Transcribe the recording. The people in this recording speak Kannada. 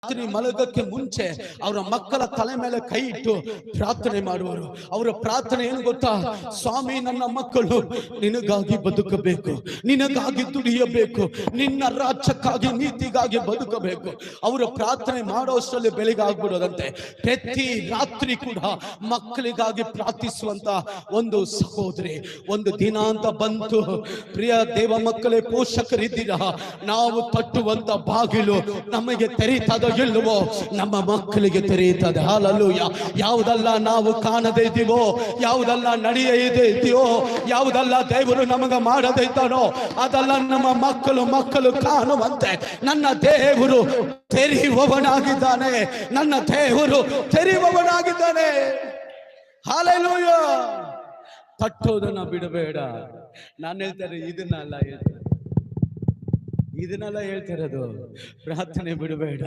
ರಾತ್ರಿ ಮಲಗಕ್ಕೆ ಮುಂಚೆ ಅವರ ಮಕ್ಕಳ ತಲೆ ಮೇಲೆ ಕೈ ಇಟ್ಟು ಪ್ರಾರ್ಥನೆ ಮಾಡುವರು. ಅವರ ಪ್ರಾರ್ಥನೆ ಏನು ಗೊತ್ತಾ? ಸ್ವಾಮಿ, ನನ್ನ ಮಕ್ಕಳು ನಿನಗಾಗಿ ಬದುಕಬೇಕು, ನಿನಗಾಗಿ ದುಡಿಯಬೇಕು, ನಿನ್ನ ರಾಜ್ಯಕ್ಕಾಗಿ ನೀತಿಗಾಗಿ ಬದುಕಬೇಕು. ಅವರು ಪ್ರಾರ್ಥನೆ ಮಾಡೋಷ್ಟರಲ್ಲಿ ಬೆಳಿಗ್ಗೆ ಆಗ್ಬಿಡೋದಂತೆ. ಪ್ರತಿ ರಾತ್ರಿ ಕೂಡ ಮಕ್ಕಳಿಗಾಗಿ ಪ್ರಾರ್ಥಿಸುವಂತ ಒಂದು ಸಹೋದರಿ. ಒಂದು ದಿನ ಅಂತ ಬಂತು, ಪ್ರಿಯ ದೇವ ಮಕ್ಕಳೇ, ಪೋಷಕರಿದ್ದೀರಾ, ನಾವು ತಟ್ಟುವಂತ ಬಾಗಿಲು ನಮಗೆ ತೆರೀತದೋ ಇಲ್ಲವೋ? ನಮ್ಮ ಮಕ್ಕಳಿಗೆ ತೆರೆಯುತ್ತದೆ. ಹಾಲೆಲೂಯ. ಯಾವುದಲ್ಲ ನಾವು ಕಾಣದೇ ಇದ್ದೀವೋ, ಯಾವುದಲ್ಲ ನಡೆಯದೇ ಇದೆಯೋ, ಯಾವುದಲ್ಲ ದೇವರು ನಮಗೆ ಮಾಡದೇ ಇದ್ದಾನೋ, ಅದೆಲ್ಲ ನಮ್ಮ ಮಕ್ಕಳು ಕಾಣುವಂತೆ ನನ್ನ ದೇವರು ತೆರೆಯುವವನಾಗಿದ್ದಾನೆ. ನನ್ನ ದೇವರು ತೆರೆಯುವವನಾಗಿದ್ದಾನೆ. ಹಾಲೆಲೂಯ. ತಟ್ಟೋದನ್ನ ಬಿಡಬೇಡ. ನಾನು ಹೇಳ್ತಾರೆ ಇದನ್ನೆಲ್ಲ ಹೇಳ್ತಿರೋದು, ಪ್ರಾರ್ಥನೆ ಬಿಡಬೇಡ.